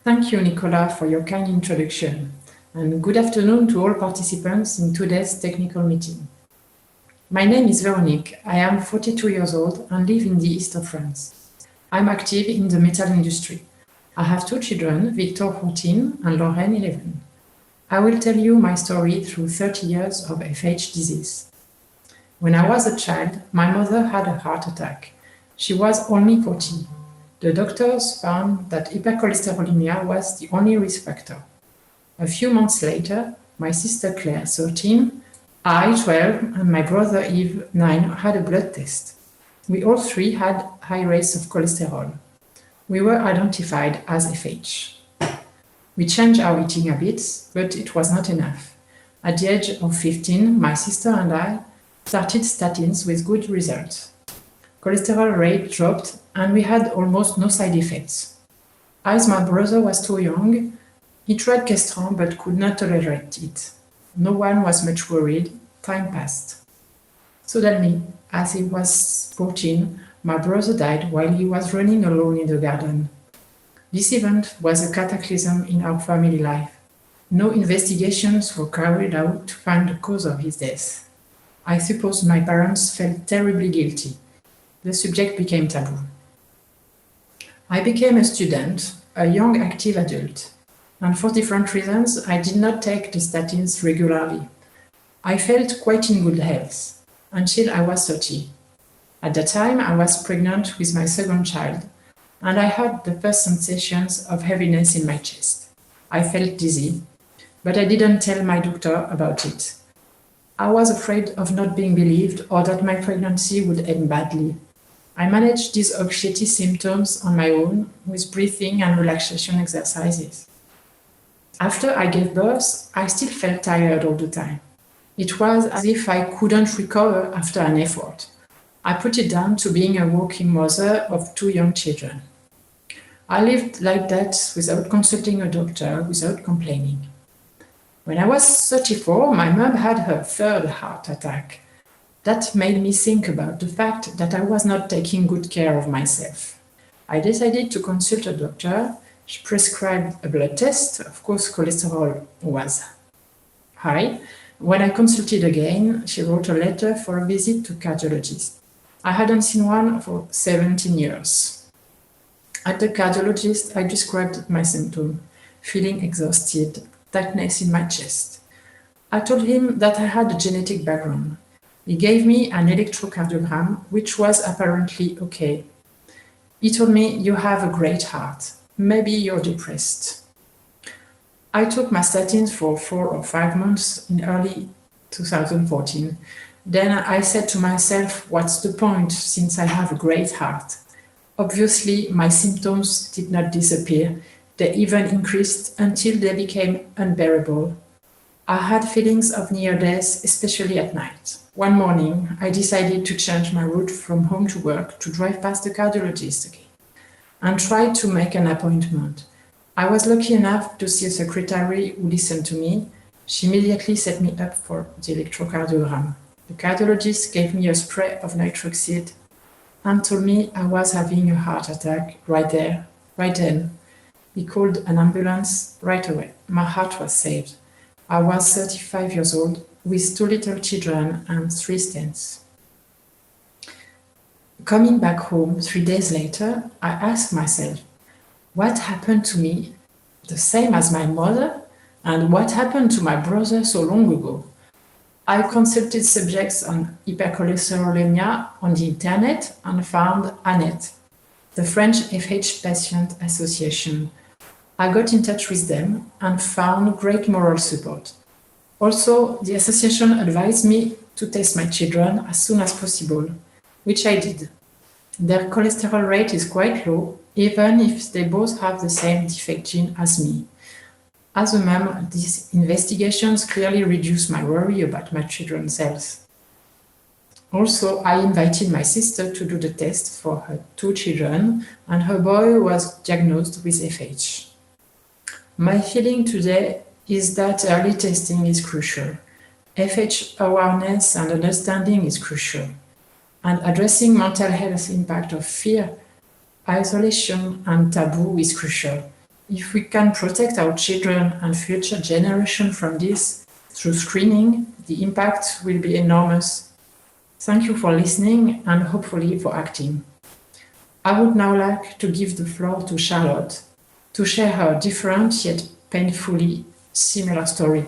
Thank you, Nicola, for your kind introduction, and good afternoon to all participants in today's technical meeting. My name is Véronique. I am 42 years old and live in the east of France. I'm active in the metal industry. I have two children, Victor 14 and Lorraine 11. I will tell you my story through 30 years of FH disease. When I was a child, my mother had a heart attack. She was only 40. The doctors found that hypercholesterolemia was the only risk factor. A few months later, my sister Claire, 13, I, 12, and my brother Yves, 9, had a blood test. We all three had high rates of cholesterol. We were identified as FH. We changed our eating habits, but it was not enough. At the age of 15, my sister and I started statins with good results. Cholesterol rate dropped, and we had almost no side effects. As my brother was too young, he tried Castron but could not tolerate it. No one was much worried. Time passed. Suddenly, as he was 14, my brother died while he was running alone in the garden. This event was a cataclysm in our family life. No investigations were carried out to find the cause of his death. I suppose my parents felt terribly guilty. The subject became taboo. I became a student, a young active adult, and for different reasons I did not take the statins regularly. I felt quite in good health until I was 30. At that time I was pregnant with my second child, and I had the first sensations of heaviness in my chest. I felt dizzy, but I didn't tell my doctor about it. I was afraid of not being believed or that my pregnancy would end badly. I managed these anxiety symptoms on my own with breathing and relaxation exercises. After I gave birth, I still felt tired all the time. It was as if I couldn't recover after an effort. I put it down to being a working mother of two young children. I lived like that without consulting a doctor, without complaining. When I was 34, my mom had her third heart attack. That made me think about the fact that I was not taking good care of myself. I decided to consult a doctor. She prescribed a blood test. Of course, cholesterol was high. When I consulted again, she wrote a letter for a visit to a cardiologist. I hadn't seen one for 17 years. At the cardiologist, I described my symptom, feeling exhausted, tightness in my chest. I told him that I had a genetic background. He gave me an electrocardiogram, which was apparently okay. He told me, "You have a great heart. Maybe you're depressed." I took my statins for 4 or 5 months in early 2014. Then I said to myself, what's the point since I have a great heart? Obviously, my symptoms did not disappear. They even increased until they became unbearable. I had feelings of near death, especially at night. One morning, I decided to change my route from home to work to drive past the cardiologist again and tried to make an appointment. I was lucky enough to see a secretary who listened to me. She immediately set me up for the electrocardiogram. The cardiologist gave me a spray of nitric acid and told me I was having a heart attack right there, right then. He called an ambulance right away. My heart was saved. I was 35 years old with 2 little children and 3 stents. Coming back home 3 days later, I asked myself, what happened to me? The same as my mother? And what happened to my brother so long ago? I consulted subjects on hypercholesterolemia on the internet and found ANET, the French FH Patient Association. I got in touch with them and found great moral support. Also, the association advised me to test my children as soon as possible, which I did. Their cholesterol rate is quite low, even if they both have the same defect gene as me. As a mom, these investigations clearly reduced my worry about my children's health. Also, I invited my sister to do the test for her 2 children, and her boy was diagnosed with FH. My feeling today is that early testing is crucial. FH awareness and understanding is crucial. And addressing mental health impact of fear, isolation, and taboo is crucial. If we can protect our children and future generation from this through screening, the impact will be enormous. Thank you for listening and hopefully for acting. I would now like to give the floor to Charlotte to share her different yet painfully similar story.